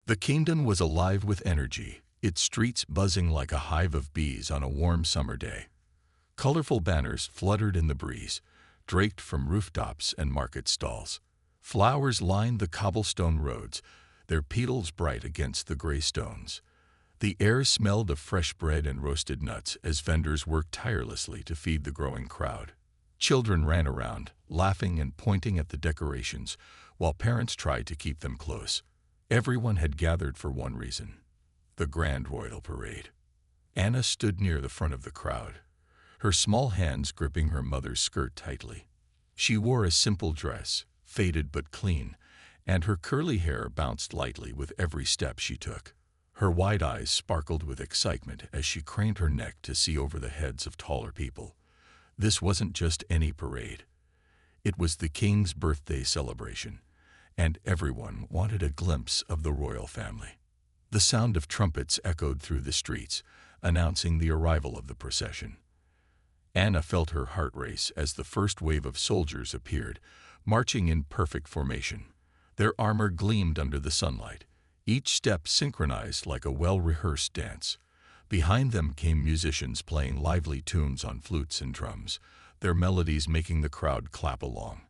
The kingdom was alive with energy, its streets buzzing like a hive of bees on a warm summer day. Colorful banners fluttered in the breeze, draped from rooftops and market stalls. Flowers lined the cobblestone roads, their petals bright against the gray stones. The air smelled of fresh bread and roasted nuts as vendors worked tirelessly to feed the growing crowd. Children ran around, laughing and pointing at the decorations, while parents tried to keep them close. Everyone had gathered for one reason: the Grand Royal Parade. Anna stood near the front of the crowd, her small hands gripping her mother's skirt tightly. She wore a simple dress, faded but clean, and her curly hair bounced lightly with every step she took. Her wide eyes sparkled with excitement as she craned her neck to see over the heads of taller people. This wasn't just any parade. It was the king's birthday celebration, and everyone wanted a glimpse of the royal family. The sound of trumpets echoed through the streets, announcing the arrival of the procession. Anna felt her heart race as the first wave of soldiers appeared, marching in perfect formation. Their armor gleamed under the sunlight, each step synchronized like a well-rehearsed dance. Behind them came musicians playing lively tunes on flutes and drums, their melodies making the crowd clap along.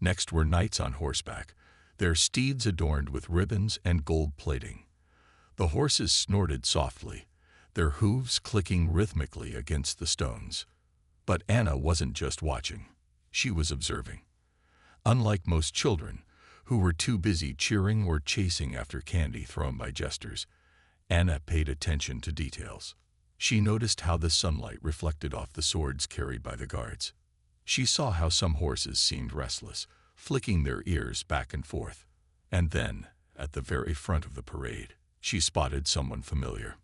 Next were knights on horseback, their steeds adorned with ribbons and gold plating. The horses snorted softly, their hooves clicking rhythmically against the stones. But Anna wasn't just watching, she was observing. Unlike most children, who were too busy cheering or chasing after candy thrown by jesters, Anna paid attention to details. She noticed how the sunlight reflected off the swords carried by the guards. She saw how some horses seemed restless, flicking their ears back and forth. And then, at the very front of the parade, she spotted someone familiar.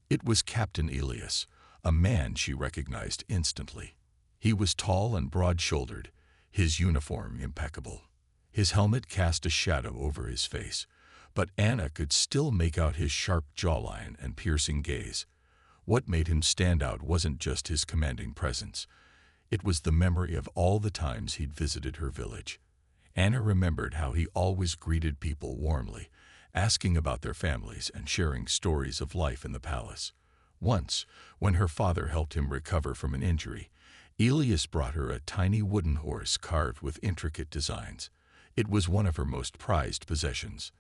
It was Captain Elias, a man she recognized instantly. He was tall and broad-shouldered, his uniform impeccable. His helmet cast a shadow over his face, but Anna could still make out his sharp jawline and piercing gaze. What made him stand out wasn't just his commanding presence. It was the memory of all the times he'd visited her village. Anna remembered how he always greeted people warmly, asking about their families and sharing stories of life in the palace. Once, when her father helped him recover from an injury, Elias brought her a tiny wooden horse carved with intricate designs. It was one of her most prized possessions.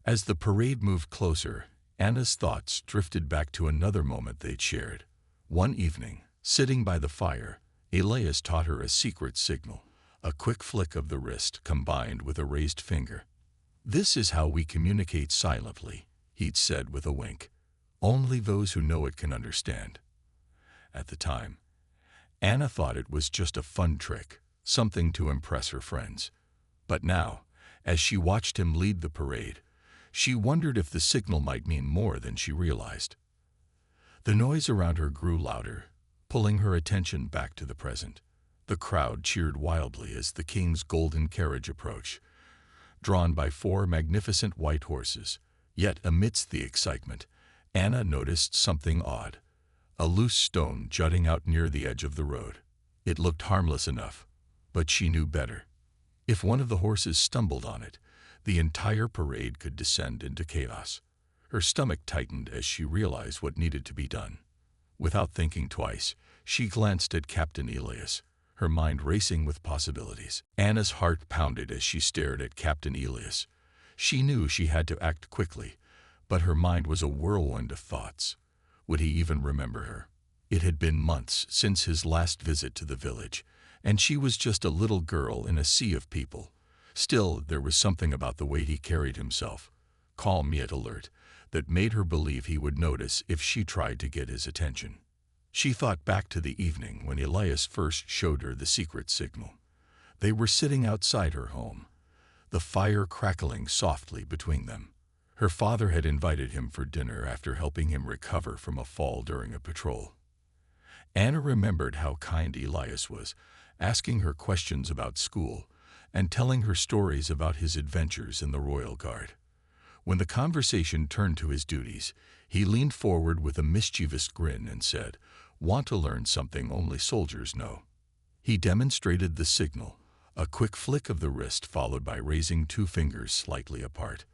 As the parade moved closer, Anna's thoughts drifted back to another moment they'd shared. One evening, sitting by the fire, Elias taught her a secret signal, a quick flick of the wrist combined with a raised finger. "This is how we communicate silently," he'd said with a wink. "Only those who know it can understand." At the time, Anna thought it was just a fun trick, something to impress her friends. But now, as she watched him lead the parade, she wondered if the signal might mean more than she realized. The noise around her grew louder, pulling her attention back to the present. The crowd cheered wildly as the king's golden carriage approached, drawn by 4 magnificent white horses. Yet amidst the excitement, Anna noticed something odd: a loose stone jutting out near the edge of the road. It looked harmless enough, but she knew better. If one of the horses stumbled on it, the entire parade could descend into chaos. Her stomach tightened as she realized what needed to be done. Without thinking twice, she glanced at Captain Elias, her mind racing with possibilities. Anna's heart pounded as she stared at Captain Elias. She knew she had to act quickly, but her mind was a whirlwind of thoughts. Would he even remember her? It had been months since his last visit to the village, and she was just a little girl in a sea of people. Still, there was something about the way he carried himself, calm yet alert, that made her believe he would notice if she tried to get his attention. She thought back to the evening when Elias first showed her the secret signal. They were sitting outside her home, the fire crackling softly between them. Her father had invited him for dinner after helping him recover from a fall during a patrol. Anna remembered how kind Elias was, asking her questions about school and telling her stories about his adventures in the Royal Guard. When the conversation turned to his duties, he leaned forward with a mischievous grin and said, "Want to learn something only soldiers know?" He demonstrated the signal, a quick flick of the wrist followed by raising 2 fingers slightly apart.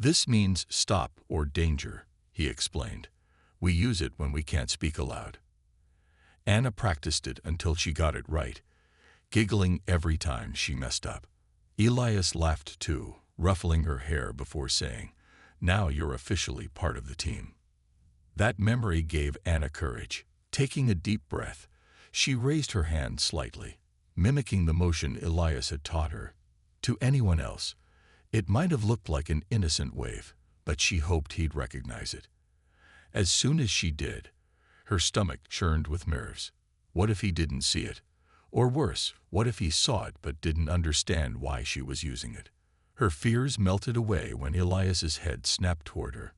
"This means stop or danger," he explained. "We use it when we can't speak aloud." Anna practiced it until she got it right, giggling every time she messed up. Elias laughed too, ruffling her hair before saying, "Now you're officially part of the team." That memory gave Anna courage. Taking a deep breath, she raised her hand slightly, mimicking the motion Elias had taught her. To anyone else, it might have looked like an innocent wave, but she hoped he'd recognize it. As soon as she did, her stomach churned with nerves. What if he didn't see it? Or worse, what if he saw it but didn't understand why she was using it? Her fears melted away when Elias's head snapped toward her.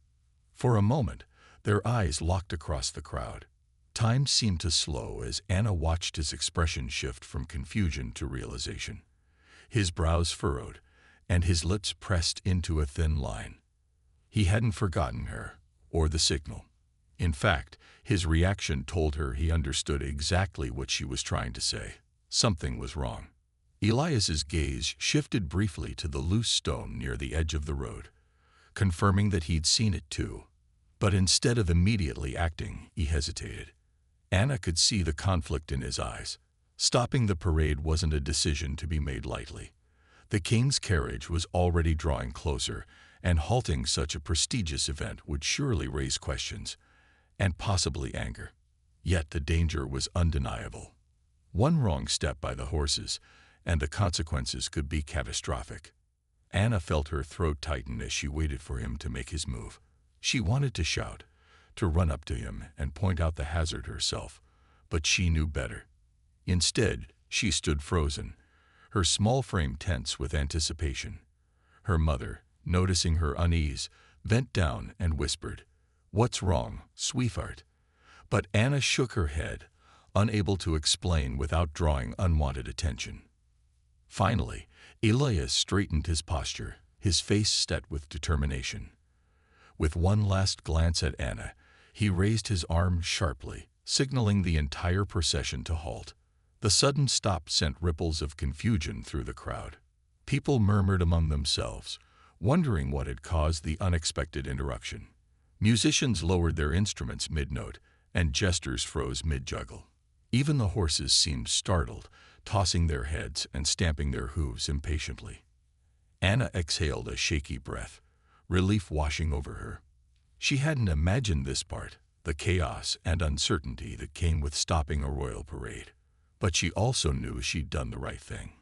For a moment, their eyes locked across the crowd. Time seemed to slow as Anna watched his expression shift from confusion to realization. His brows furrowed, and his lips pressed into a thin line. He hadn't forgotten her, or the signal. In fact, his reaction told her he understood exactly what she was trying to say. Something was wrong. Elias's gaze shifted briefly to the loose stone near the edge of the road, confirming that he'd seen it too. But instead of immediately acting, he hesitated. Anna could see the conflict in his eyes. Stopping the parade wasn't a decision to be made lightly. The king's carriage was already drawing closer, and halting such a prestigious event would surely raise questions, and possibly anger. Yet the danger was undeniable. One wrong step by the horses, and the consequences could be catastrophic. Anna felt her throat tighten as she waited for him to make his move. She wanted to shout, to run up to him and point out the hazard herself, but she knew better. Instead, she stood frozen, her small frame tense with anticipation. Her mother, noticing her unease, bent down and whispered, "What's wrong, sweetheart?" But Anna shook her head, unable to explain without drawing unwanted attention. Finally, Elias straightened his posture, his face set with determination. With one last glance at Anna, he raised his arm sharply, signaling the entire procession to halt. The sudden stop sent ripples of confusion through the crowd. People murmured among themselves, wondering what had caused the unexpected interruption. Musicians lowered their instruments mid-note, and jesters froze mid-juggle. Even the horses seemed startled, tossing their heads and stamping their hooves impatiently. Anna exhaled a shaky breath, relief washing over her. She hadn't imagined this part, the chaos and uncertainty that came with stopping a royal parade. But she also knew she'd done the right thing.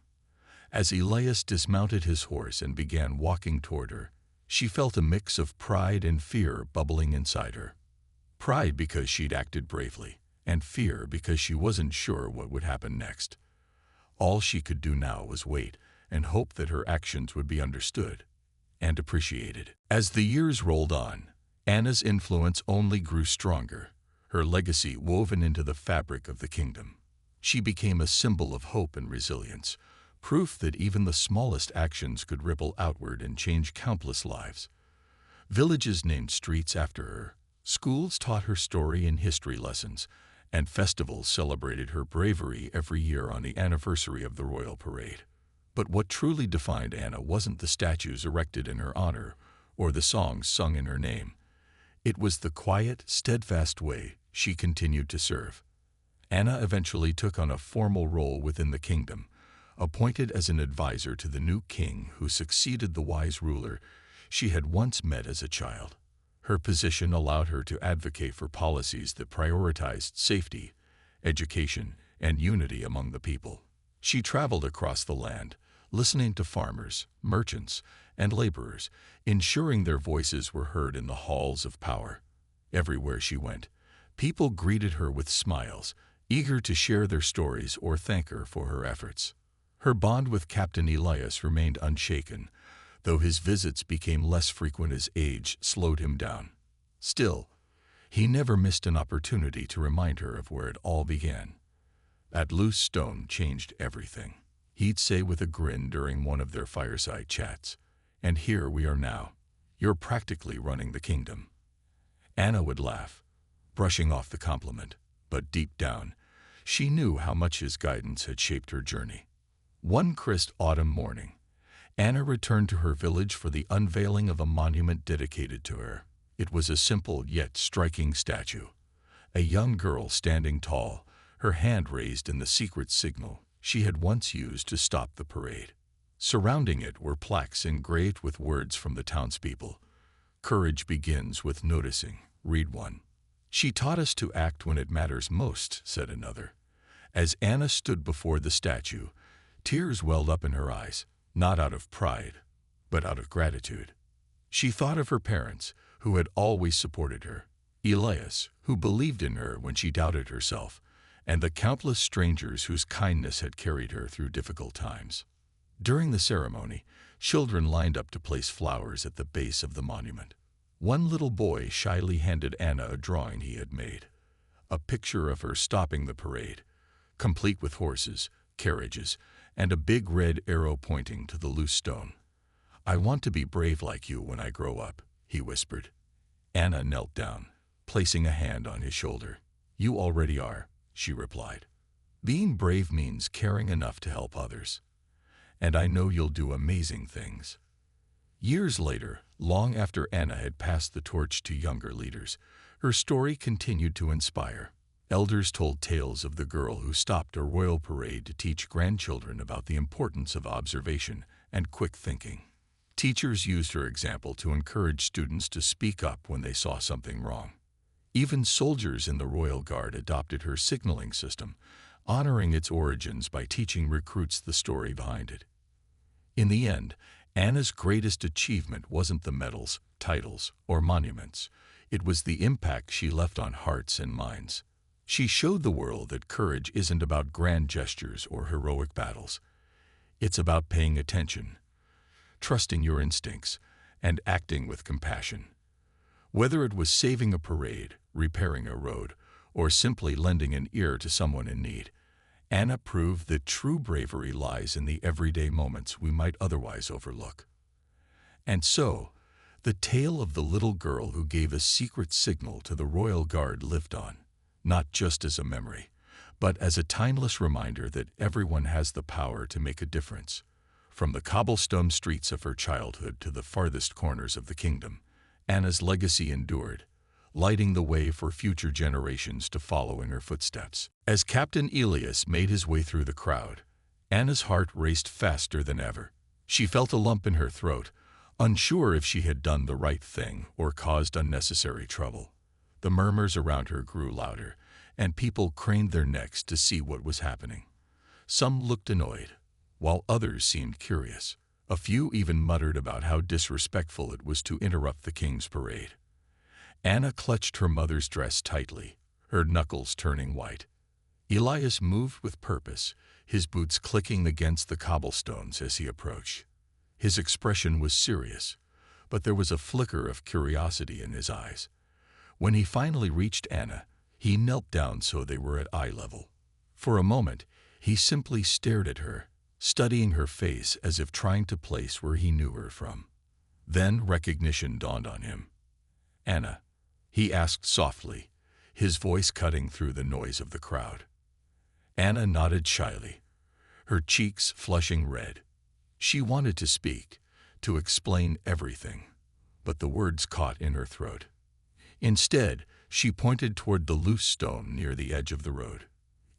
As Elias dismounted his horse and began walking toward her, she felt a mix of pride and fear bubbling inside her. Pride because she'd acted bravely, and fear because she wasn't sure what would happen next. All she could do now was wait and hope that her actions would be understood and appreciated. As the years rolled on, Anna's influence only grew stronger, her legacy woven into the fabric of the kingdom. She became a symbol of hope and resilience, proof that even the smallest actions could ripple outward and change countless lives. Villages named streets after her, schools taught her story in history lessons, and festivals celebrated her bravery every year on the anniversary of the royal parade. But what truly defined Anna wasn't the statues erected in her honor or the songs sung in her name. It was the quiet, steadfast way she continued to serve. Anna eventually took on a formal role within the kingdom, appointed as an advisor to the new king who succeeded the wise ruler she had once met as a child. Her position allowed her to advocate for policies that prioritized safety, education, and unity among the people. She traveled across the land, listening to farmers, merchants, and laborers, ensuring their voices were heard in the halls of power. Everywhere she went, people greeted her with smiles, eager to share their stories or thank her for her efforts. Her bond with Captain Elias remained unshaken, though his visits became less frequent as age slowed him down. Still, he never missed an opportunity to remind her of where it all began. That loose stone changed everything, he'd say with a grin during one of their fireside chats. And here we are now. You're practically running the kingdom. Anna would laugh, brushing off the compliment, but deep down, she knew how much his guidance had shaped her journey. One crisp autumn morning, Anna returned to her village for the unveiling of a monument dedicated to her. It was a simple yet striking statue. A young girl standing tall, her hand raised in the secret signal she had once used to stop the parade. Surrounding it were plaques engraved with words from the townspeople. "Courage begins with noticing," read one. "She taught us to act when it matters most," said another. As Anna stood before the statue, tears welled up in her eyes, not out of pride, but out of gratitude. She thought of her parents, who had always supported her, Elias, who believed in her when she doubted herself, and the countless strangers whose kindness had carried her through difficult times. During the ceremony, children lined up to place flowers at the base of the monument. One little boy shyly handed Anna a drawing he had made, a picture of her stopping the parade, complete with horses, carriages, and a big red arrow pointing to the loose stone. "I want to be brave like you when I grow up," he whispered. Anna knelt down, placing a hand on his shoulder. "You already are," she replied. "Being brave means caring enough to help others. And I know you'll do amazing things." Years later, long after Anna had passed the torch to younger leaders, her story continued to inspire. Elders told tales of the girl who stopped a royal parade to teach grandchildren about the importance of observation and quick thinking. Teachers used her example to encourage students to speak up when they saw something wrong. Even soldiers in the Royal Guard adopted her signaling system, honoring its origins by teaching recruits the story behind it. In the end, Anna's greatest achievement wasn't the medals, titles, or monuments. It was the impact she left on hearts and minds. She showed the world that courage isn't about grand gestures or heroic battles. It's about paying attention, trusting your instincts, and acting with compassion. Whether it was saving a parade, repairing a road, or simply lending an ear to someone in need, Anna proved that true bravery lies in the everyday moments we might otherwise overlook. And so, the tale of the little girl who gave a secret signal to the Royal Guard lived on, not just as a memory, but as a timeless reminder that everyone has the power to make a difference. From the cobblestone streets of her childhood to the farthest corners of the kingdom, Anna's legacy endured, lighting the way for future generations to follow in her footsteps. As Captain Elias made his way through the crowd, Anna's heart raced faster than ever. She felt a lump in her throat, unsure if she had done the right thing or caused unnecessary trouble. The murmurs around her grew louder, and people craned their necks to see what was happening. Some looked annoyed, while others seemed curious. A few even muttered about how disrespectful it was to interrupt the king's parade. Anna clutched her mother's dress tightly, her knuckles turning white. Elias moved with purpose, his boots clicking against the cobblestones as he approached. His expression was serious, but there was a flicker of curiosity in his eyes. When he finally reached Anna, he knelt down so they were at eye level. For a moment, he simply stared at her, studying her face as if trying to place where he knew her from. Then recognition dawned on him. "Anna," he asked softly, his voice cutting through the noise of the crowd. Anna nodded shyly, her cheeks flushing red. She wanted to speak, to explain everything, but the words caught in her throat. Instead, she pointed toward the loose stone near the edge of the road.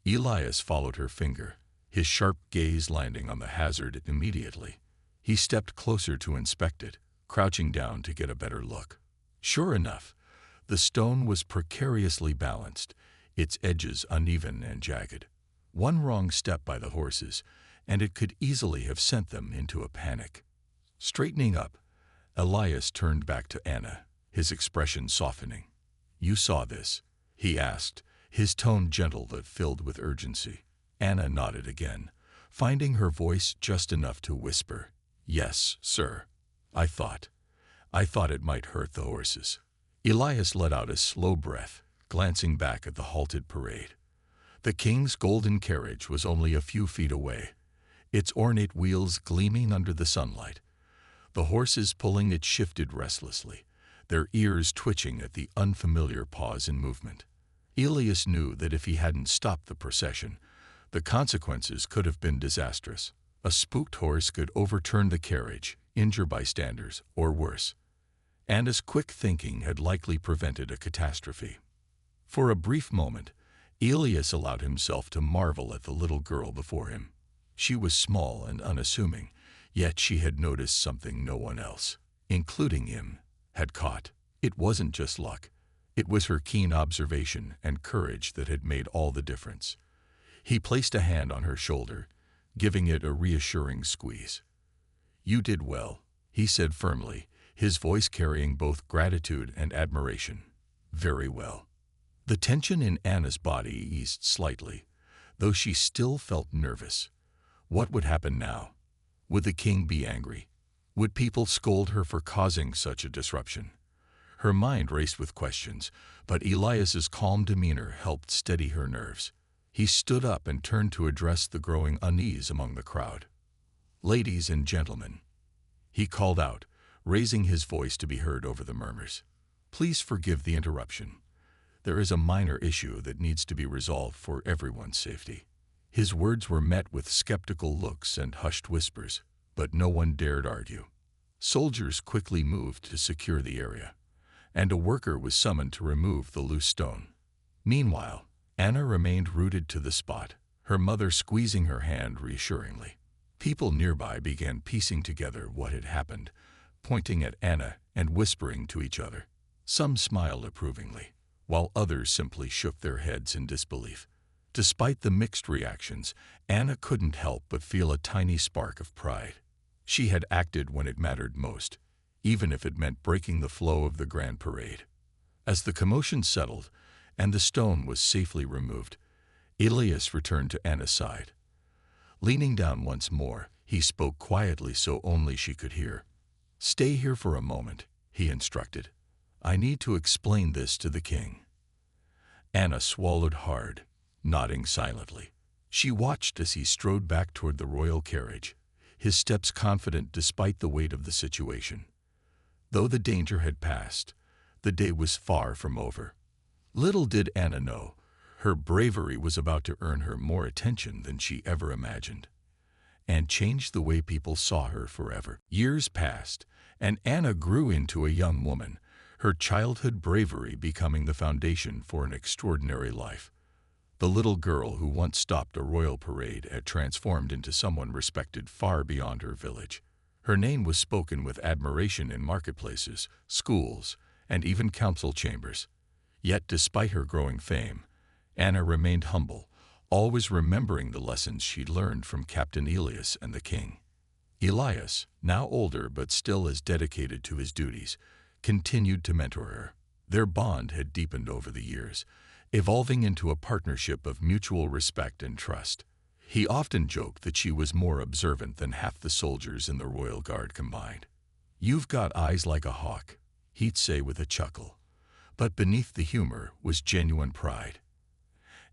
Elias followed her finger, his sharp gaze landing on the hazard immediately. He stepped closer to inspect it, crouching down to get a better look. Sure enough, the stone was precariously balanced, its edges uneven and jagged. One wrong step by the horses, and it could easily have sent them into a panic. Straightening up, Elias turned back to Anna, his expression softening. "You saw this?" he asked, his tone gentle but filled with urgency. Anna nodded again, finding her voice just enough to whisper, "Yes, sir. I thought it might hurt the horses." Elias let out a slow breath, glancing back at the halted parade. The king's golden carriage was only a few feet away, its ornate wheels gleaming under the sunlight. The horses pulling it shifted restlessly, their ears twitching at the unfamiliar pause in movement. Elias knew that if he hadn't stopped the procession, the consequences could have been disastrous. A spooked horse could overturn the carriage, injure bystanders, or worse. Anna's quick thinking had likely prevented a catastrophe. For a brief moment, Elias allowed himself to marvel at the little girl before him. She was small and unassuming, yet she had noticed something no one else, including him, had caught. It wasn't just luck. It was her keen observation and courage that had made all the difference. He placed a hand on her shoulder, giving it a reassuring squeeze. "You did well," he said firmly, his voice carrying both gratitude and admiration. "Very well." The tension in Anna's body eased slightly, though she still felt nervous. What would happen now? Would the king be angry? Would people scold her for causing such a disruption? Her mind raced with questions, but Elias's calm demeanor helped steady her nerves. He stood up and turned to address the growing unease among the crowd. "Ladies and gentlemen," he called out, raising his voice to be heard over the murmurs. "Please forgive the interruption. There is a minor issue that needs to be resolved for everyone's safety." His words were met with skeptical looks and hushed whispers, but no one dared argue. Soldiers quickly moved to secure the area, and a worker was summoned to remove the loose stone. Meanwhile, Anna remained rooted to the spot, her mother squeezing her hand reassuringly. People nearby began piecing together what had happened, pointing at Anna and whispering to each other. Some smiled approvingly, while others simply shook their heads in disbelief. Despite the mixed reactions, Anna couldn't help but feel a tiny spark of pride. She had acted when it mattered most, even if it meant breaking the flow of the grand parade. As the commotion settled and the stone was safely removed, Elias returned to Anna's side. Leaning down once more, he spoke quietly so only she could hear. "Stay here for a moment," he instructed. "I need to explain this to the king." Anna swallowed hard, nodding silently. She watched as he strode back toward the royal carriage, his steps confident despite the weight of the situation. Though the danger had passed, the day was far from over. Little did Anna know, her bravery was about to earn her more attention than she ever imagined, and change the way people saw her forever. Years passed, and Anna grew into a young woman, her childhood bravery becoming the foundation for an extraordinary life. The little girl who once stopped a royal parade had transformed into someone respected far beyond her village. Her name was spoken with admiration in marketplaces, schools, and even council chambers. Yet despite her growing fame, Anna remained humble, always remembering the lessons she'd learned from Captain Elias and the king. Elias, now older but still as dedicated to his duties, continued to mentor her. Their bond had deepened over the years, evolving into a partnership of mutual respect and trust. He often joked that she was more observant than half the soldiers in the Royal Guard combined. "You've got eyes like a hawk," he'd say with a chuckle. But beneath the humor was genuine pride.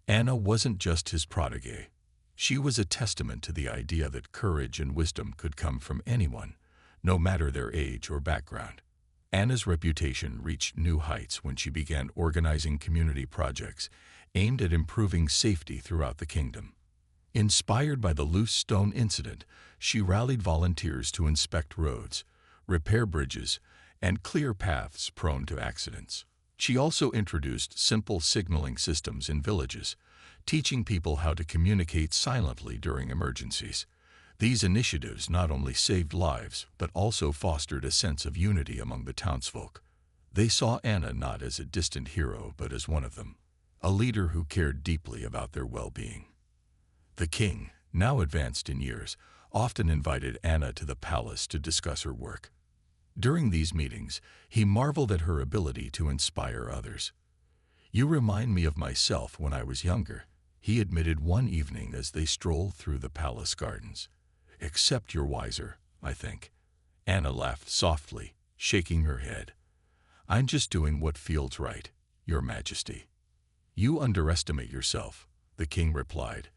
Anna wasn't just his protégée. She was a testament to the idea that courage and wisdom could come from anyone, no matter their age or background. Anna's reputation reached new heights when she began organizing community projects aimed at improving safety throughout the kingdom. Inspired by the loose stone incident, she rallied volunteers to inspect roads, repair bridges, and clear paths prone to accidents. She also introduced simple signaling systems in villages, teaching people how to communicate silently during emergencies. These initiatives not only saved lives, but also fostered a sense of unity among the townsfolk. They saw Anna not as a distant hero, but as one of them, a leader who cared deeply about their well-being. The king, now advanced in years, often invited Anna to the palace to discuss her work. During these meetings, he marveled at her ability to inspire others. "You remind me of myself when I was younger," he admitted one evening as they strolled through the palace gardens. "Except you're wiser, I think." Anna laughed softly, shaking her head. "I'm just doing what feels right, Your Majesty." "You underestimate yourself," the king replied,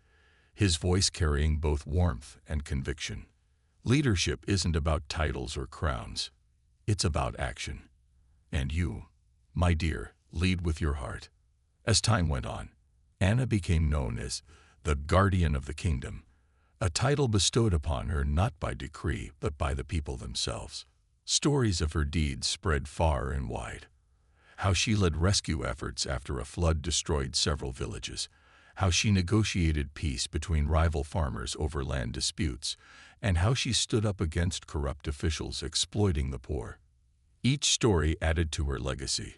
his voice carrying both warmth and conviction. "Leadership isn't about titles or crowns. It's about action. And you, my dear, lead with your heart." As time went on, Anna became known as the guardian of the kingdom, a title bestowed upon her not by decree but by the people themselves. Stories of her deeds spread far and wide. How she led rescue efforts after a flood destroyed several villages, how she negotiated peace between rival farmers over land disputes, and how she stood up against corrupt officials exploiting the poor. Each story added to her legacy,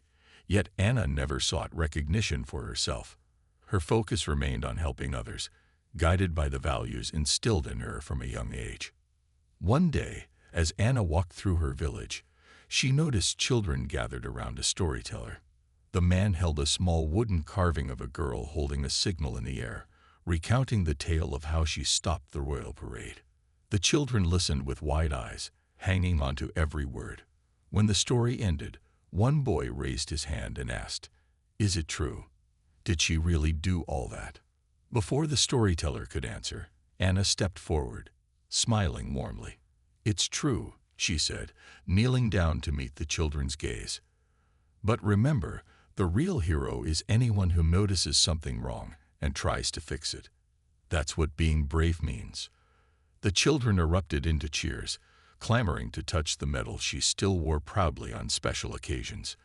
yet Anna never sought recognition for herself. Her focus remained on helping others, guided by the values instilled in her from a young age. One day, as Anna walked through her village, she noticed children gathered around a storyteller. The man held a small wooden carving of a girl holding a signal in the air, recounting the tale of how she stopped the royal parade. The children listened with wide eyes, hanging on to every word. When the story ended, one boy raised his hand and asked, "Is it true? Did she really do all that?" Before the storyteller could answer, Anna stepped forward, smiling warmly. "It's true," she said, kneeling down to meet the children's gaze. "But remember, the real hero is anyone who notices something wrong and tries to fix it. That's what being brave means." The children erupted into cheers, clamoring to touch the medal she still wore proudly on special occasions.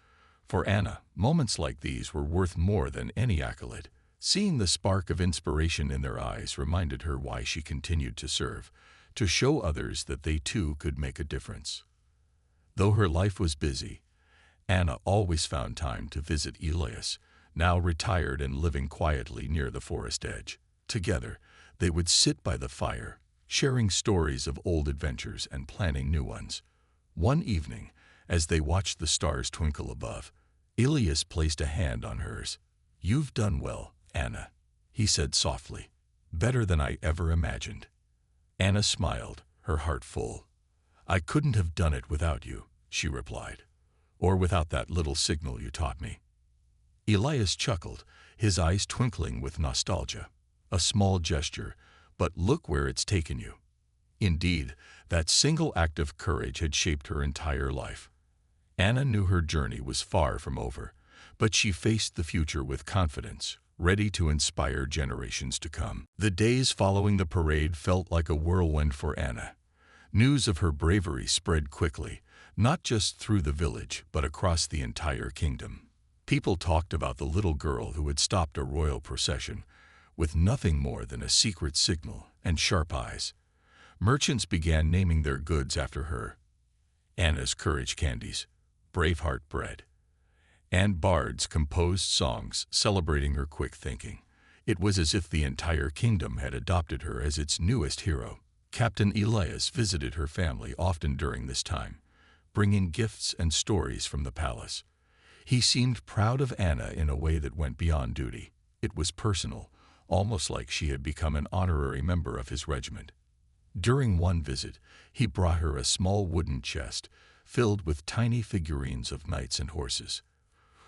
For Anna, moments like these were worth more than any accolade. Seeing the spark of inspiration in their eyes reminded her why she continued to serve, to show others that they too could make a difference. Though her life was busy, Anna always found time to visit Elias, now retired and living quietly near the forest edge. Together, they would sit by the fire, sharing stories of old adventures and planning new ones. One evening, as they watched the stars twinkle above, Elias placed a hand on hers. "You've done well, Anna," he said softly. "Better than I ever imagined." Anna smiled, her heart full. "I couldn't have done it without you," she replied, "or without that little signal you taught me." Elias chuckled, his eyes twinkling with nostalgia. "A small gesture, but look where it's taken you." Indeed, that single act of courage had shaped her entire life. Anna knew her journey was far from over, but she faced the future with confidence, ready to inspire generations to come. The days following the parade felt like a whirlwind for Anna. News of her bravery spread quickly, not just through the village, but across the entire kingdom. People talked about the little girl who had stopped a royal procession, with nothing more than a secret signal and sharp eyes. Merchants began naming their goods after her: Anna's courage candies, Braveheart bread, and bards composed songs celebrating her quick thinking. It was as if the entire kingdom had adopted her as its newest hero. Captain Elias visited her family often during this time, bringing gifts and stories from the palace. He seemed proud of Anna in a way that went beyond duty. It was personal, almost like she had become an honorary member of his regiment. During one visit, he brought her a small wooden chest filled with tiny figurines of knights and horses.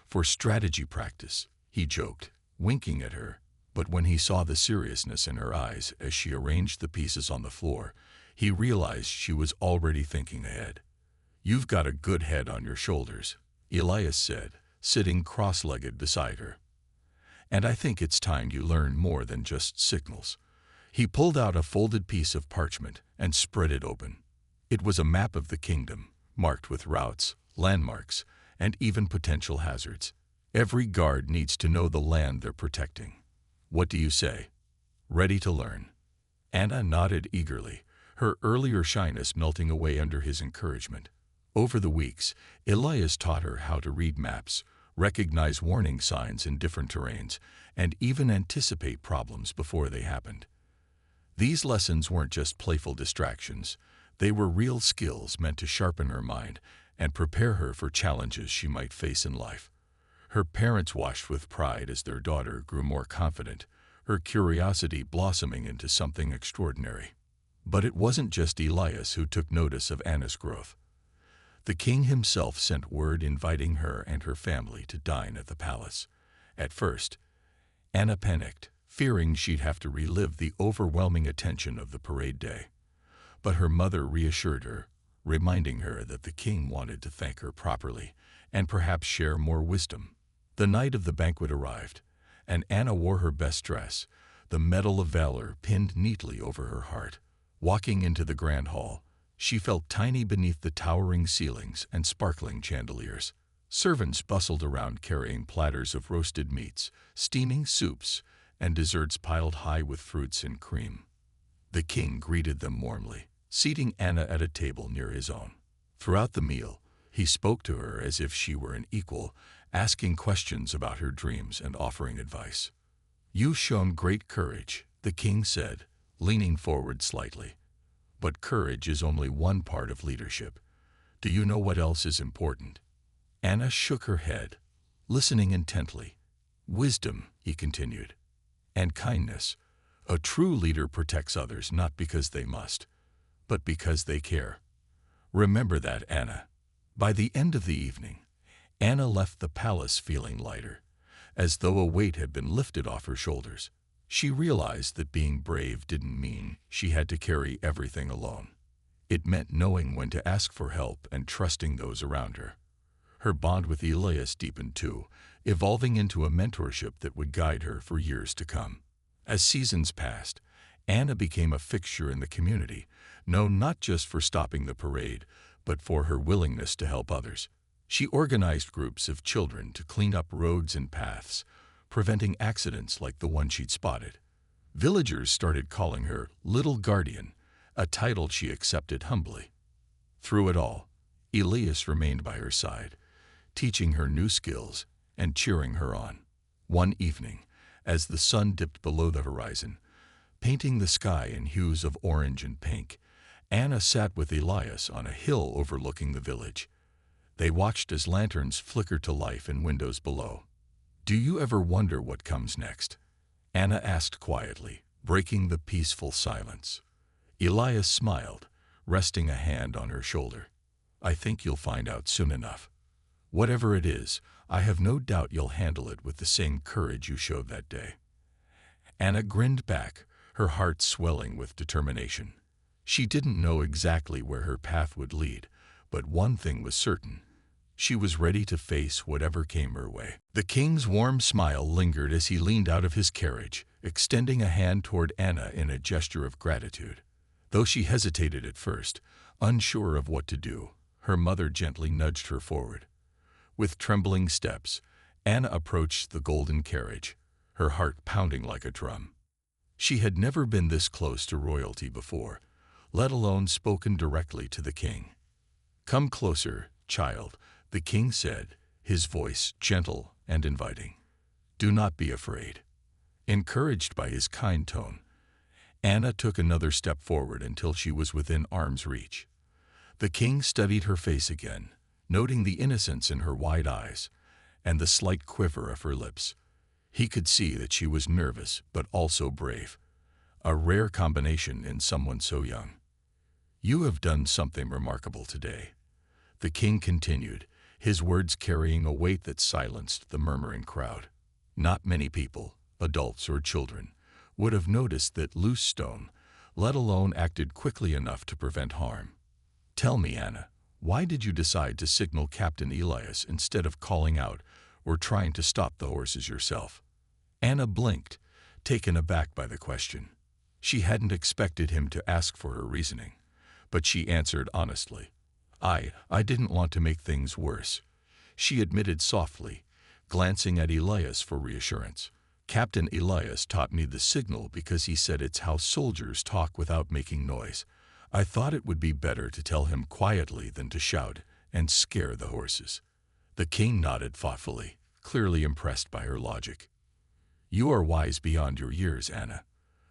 "For strategy practice," he joked, winking at her. But when he saw the seriousness in her eyes as she arranged the pieces on the floor, he realized she was already thinking ahead. "You've got a good head on your shoulders," Elias said, sitting cross-legged beside her. "And I think it's time you learn more than just signals." He pulled out a folded piece of parchment and spread it open. It was a map of the kingdom, marked with routes, landmarks, and even potential hazards. "Every guard needs to know the land they're protecting. What do you say? Ready to learn?" Anna nodded eagerly, her earlier shyness melting away under his encouragement. Over the weeks, Elias taught her how to read maps, recognize warning signs in different terrains, and even anticipate problems before they happened. These lessons weren't just playful distractions. They were real skills meant to sharpen her mind and prepare her for challenges she might face in life. Her parents watched with pride as their daughter grew more confident, her curiosity blossoming into something extraordinary. But it wasn't just Elias who took notice of Anna's growth. The king himself sent word inviting her and her family to dine at the palace. At first, Anna panicked, fearing she'd have to relive the overwhelming attention of the parade day. But her mother reassured her, reminding her that the king wanted to thank her properly and perhaps share more wisdom. The night of the banquet arrived, and Anna wore her best dress, the Medal of Valor pinned neatly over her heart. Walking into the grand hall, she felt tiny beneath the towering ceilings and sparkling chandeliers. Servants bustled around carrying platters of roasted meats, steaming soups, and desserts piled high with fruits and cream. The king greeted them warmly, seating Anna at a table near his own. Throughout the meal, he spoke to her as if she were an equal, asking questions about her dreams and offering advice. "You've shown great courage," the king said, leaning forward slightly. "But courage is only one part of leadership. Do you know what else is important?" Anna shook her head, listening intently. "Wisdom," he continued, "and kindness. A true leader protects others not because they must, but because they care. Remember that, Anna." By the end of the evening, Anna left the palace feeling lighter, as though a weight had been lifted off her shoulders. She realized that being brave didn't mean she had to carry everything alone. It meant knowing when to ask for help and trusting those around her. Her bond with Elias deepened too, evolving into a mentorship that would guide her for years to come. As seasons passed, Anna became a fixture in the community, known not just for stopping the parade, but for her willingness to help others. She organized groups of children to clean up roads and paths, preventing accidents like the one she'd spotted. Villagers started calling her Little Guardian, a title she accepted humbly. Through it all, Elias remained by her side, teaching her new skills and cheering her on. One evening, as the sun dipped below the horizon, painting the sky in hues of orange and pink, Anna sat with Elias on a hill overlooking the village. They watched as lanterns flickered to life in windows below. "Do you ever wonder what comes next?" Anna asked quietly, breaking the peaceful silence. Elias smiled, resting a hand on her shoulder. "I think you'll find out soon enough. Whatever it is, I have no doubt you'll handle it with the same courage you showed that day." Anna grinned back, her heart swelling with determination. She didn't know exactly where her path would lead, but one thing was certain. She was ready to face whatever came her way. The king's warm smile lingered as he leaned out of his carriage, extending a hand toward Anna in a gesture of gratitude. Though she hesitated at first, unsure of what to do, her mother gently nudged her forward. With trembling steps, Anna approached the golden carriage, her heart pounding like a drum. She had never been this close to royalty before, let alone spoken directly to the king. "Come closer, child," the king said, his voice gentle and inviting. "Do not be afraid." Encouraged by his kind tone, Anna took another step forward until she was within arm's reach. The king studied her face again, noting the innocence in her wide eyes and the slight quiver of her lips. He could see that she was nervous but also brave, a rare combination in someone so young. "You have done something remarkable today," the king continued, his words carrying a weight that silenced the murmuring crowd. Not many people, adults or children, would have noticed that loose stone, let alone acted quickly enough to prevent harm. "Tell me, Anna, why did you decide to signal Captain Elias instead of calling out or trying to stop the horses yourself?" Anna blinked, taken aback by the question. She hadn't expected him to ask for her reasoning, but she answered honestly. I didn't want to make things worse," she admitted softly, glancing at Elias for reassurance. "Captain Elias taught me the signal because he said it's how soldiers talk without making noise. I thought it would be better to tell him quietly than to shout and scare the horses." The king nodded thoughtfully, clearly impressed by her logic. "You are wise beyond your years, Anna.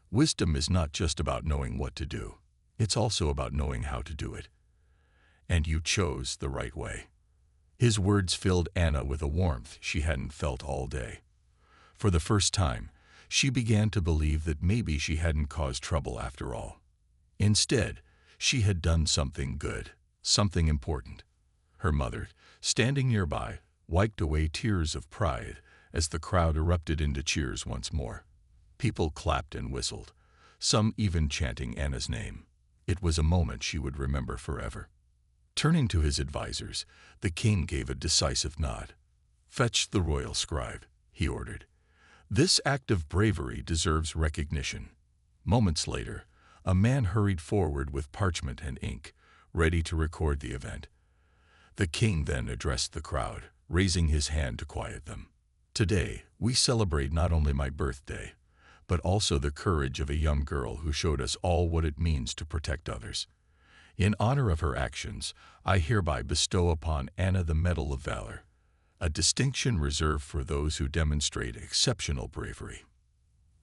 Wisdom is not just about knowing what to do. It's also about knowing how to do it. And you chose the right way." His words filled Anna with a warmth she hadn't felt all day. For the first time, she began to believe that maybe she hadn't caused trouble after all. Instead, she had done something good, something important. Her mother, standing nearby, wiped away tears of pride as the crowd erupted into cheers once more. People clapped and whistled, some even chanting Anna's name. It was a moment she would remember forever. Turning to his advisors, the king gave a decisive nod. "Fetch the royal scribe," he ordered. This act of bravery deserves recognition. Moments later, a man hurried forward with parchment and ink, ready to record the event. The king then addressed the crowd, raising his hand to quiet them. Today, we celebrate not only my birthday, but also the courage of a young girl who showed us all what it means to protect others. In honor of her actions, I hereby bestow upon Anna the Medal of Valor, a distinction reserved for those who demonstrate exceptional bravery.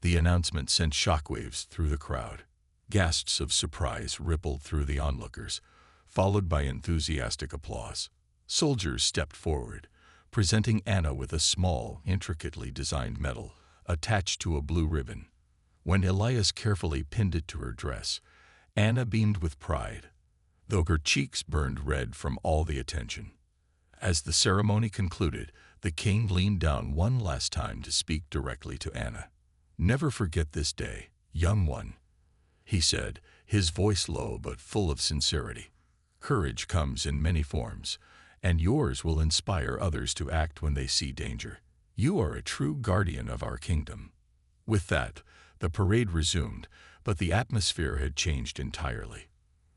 The announcement sent shockwaves through the crowd. Gasps of surprise rippled through the onlookers, followed by enthusiastic applause. Soldiers stepped forward, presenting Anna with a small, intricately designed medal attached to a blue ribbon. When Elias carefully pinned it to her dress, Anna beamed with pride, though her cheeks burned red from all the attention. As the ceremony concluded, the king leaned down one last time to speak directly to Anna. "Never forget this day, young one," he said, his voice low but full of sincerity. "Courage comes in many forms, and yours will inspire others to act when they see danger. You are a true guardian of our kingdom." With that, the parade resumed, but the atmosphere had changed entirely.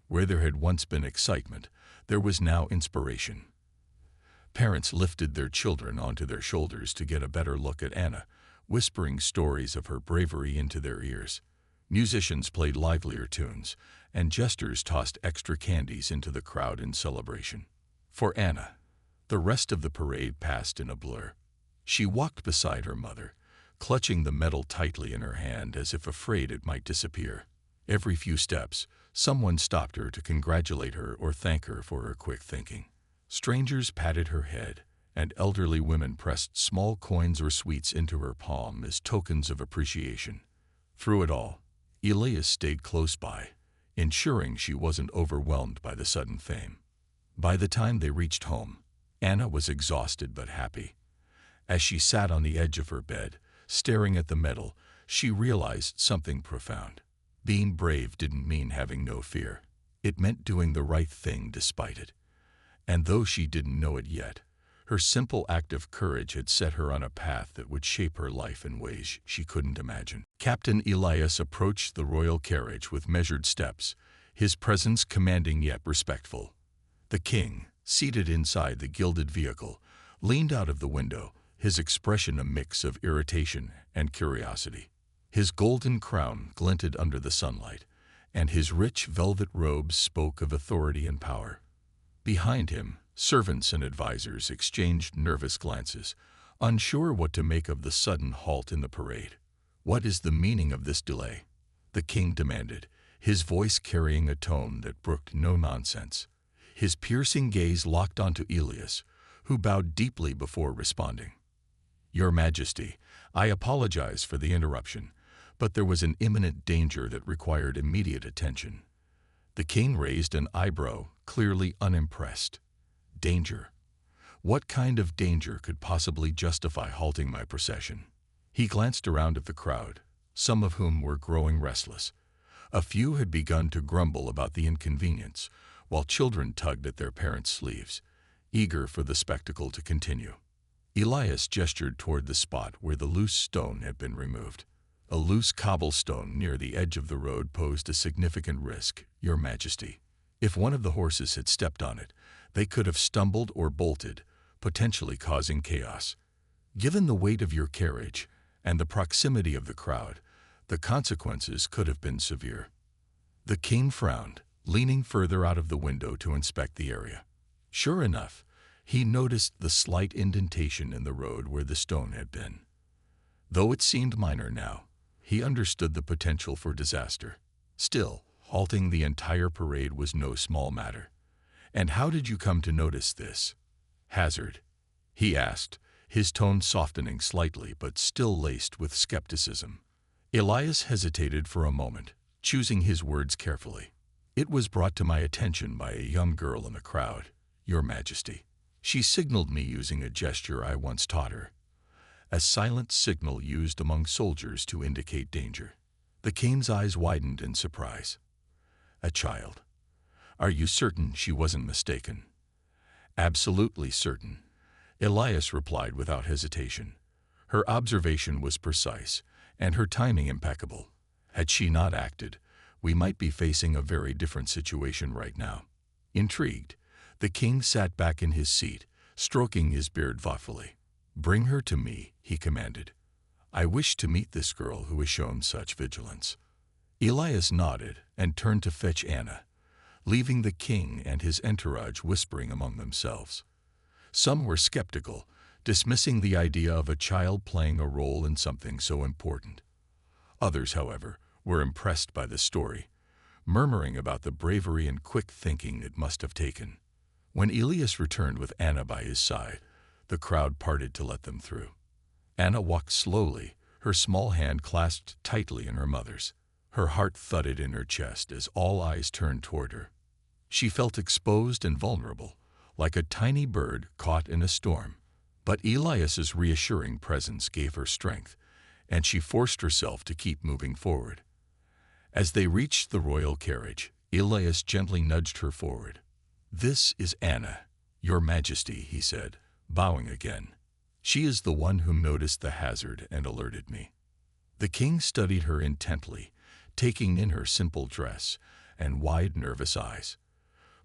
Where there had once been excitement, there was now inspiration. Parents lifted their children onto their shoulders to get a better look at Anna, whispering stories of her bravery into their ears. Musicians played livelier tunes, and jesters tossed extra candies into the crowd in celebration. For Anna, the rest of the parade passed in a blur. She walked beside her mother, clutching the medal tightly in her hand as if afraid it might disappear. Every few steps, someone stopped her to congratulate her or thank her for her quick thinking. Strangers patted her head, and elderly women pressed small coins or sweets into her palm as tokens of appreciation. Through it all, Elias stayed close by, ensuring she wasn't overwhelmed by the sudden fame. By the time they reached home, Anna was exhausted but happy. As she sat on the edge of her bed, staring at the medal, she realized something profound. Being brave didn't mean having no fear. It meant doing the right thing despite it. And though she didn't know it yet, her simple act of courage had set her on a path that would shape her life in ways she couldn't imagine. Captain Elias approached the royal carriage with measured steps, his presence commanding yet respectful. The king, seated inside the gilded vehicle, leaned out of the window, his expression a mix of irritation and curiosity. His golden crown glinted under the sunlight, and his rich velvet robes spoke of authority and power. Behind him, servants and advisors exchanged nervous glances, unsure what to make of the sudden halt in the parade. "What is the meaning of this delay?" the king demanded, his voice carrying a tone that brooked no nonsense. His piercing gaze locked onto Elias, who bowed deeply before responding. "Your Majesty, I apologize for the interruption, but there was an imminent danger that required immediate attention." The king raised an eyebrow, clearly unimpressed. Danger? What kind of danger could possibly justify halting my procession? He glanced around at the crowd, some of whom were growing restless. A few had begun to grumble about the inconvenience, while children tugged at their parents' sleeves, eager for the spectacle to continue. Elias gestured toward the spot where the loose stone had been removed. "A loose cobblestone near the edge of the road posed a significant risk, Your Majesty. If one of the horses had stepped on it, they could have stumbled or bolted, potentially causing chaos. Given the weight of your carriage and the proximity of the crowd, the consequences could have been severe." The king frowned, leaning further out of the window to inspect the area. Sure enough, he noticed the slight indentation in the road where the stone had been. Though it seemed minor now, he understood the potential for disaster. Still, halting the entire parade was no small matter. "And how did you come to notice this hazard?" he asked, his tone softening slightly but still laced with skepticism. Elias hesitated for a moment, choosing his words carefully. "It was brought to my attention by a young girl in the crowd, Your Majesty. She signaled me using a gesture I once taught her, a silent signal used among soldiers to indicate danger." The king's eyes widened in surprise. "A child? Are you certain she wasn't mistaken?" "Absolutely certain," Elias replied without hesitation. Her observation was precise, and her timing impeccable. Had she not acted, we might be facing a very different situation right now. Intrigued, the king sat back in his seat, stroking his beard thoughtfully. "Bring her to me," he commanded. "I wish to meet this girl who has shown such vigilance." Elias nodded and turned to fetch Anna, leaving the king and his entourage whispering among themselves. Some were skeptical, dismissing the idea of a child playing a role in something so important. Others, however, were impressed by the story, murmuring about the bravery and quick thinking it must have taken. When Elias returned with Anna by his side, the crowd parted to let them through. Anna walked slowly, her small hand clasped tightly in her mother's. Her heart thudded in her chest as all eyes turned toward her. She felt exposed and vulnerable, like a tiny bird caught in a storm. But Elias's reassuring presence gave her strength, and she forced herself to keep moving forward. As they reached the royal carriage, Elias gently nudged her forward. "This is Anna, Your Majesty," he said, bowing again. "She is the one who noticed the hazard and alerted me." The king studied her intently, taking in her simple dress and wide, nervous eyes.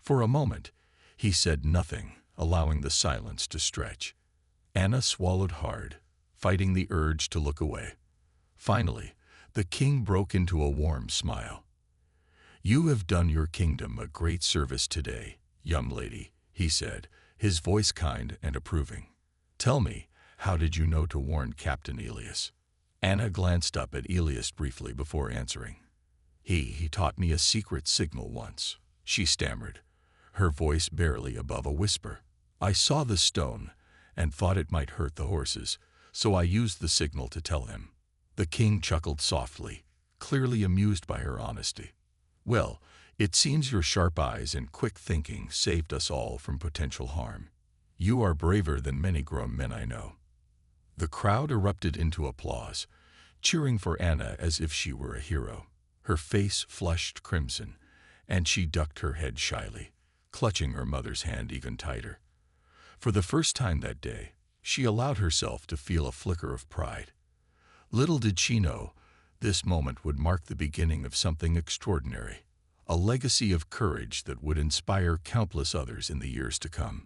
For a moment, he said nothing, allowing the silence to stretch. Anna swallowed hard, fighting the urge to look away. Finally, the king broke into a warm smile. "You have done your kingdom a great service today, young lady," he said, his voice kind and approving. "Tell me, how did you know to warn Captain Elias?" Anna glanced up at Elias briefly before answering. He taught me a secret signal once," she stammered, her voice barely above a whisper. "I saw the stone and thought it might hurt the horses, so I used the signal to tell him." The king chuckled softly, clearly amused by her honesty. "Well, it seems your sharp eyes and quick thinking saved us all from potential harm. You are braver than many grown men I know." The crowd erupted into applause, cheering for Anna as if she were a hero. Her face flushed crimson, and she ducked her head shyly, clutching her mother's hand even tighter. For the first time that day, she allowed herself to feel a flicker of pride. Little did she know, this moment would mark the beginning of something extraordinary, a legacy of courage that would inspire countless others in the years to come.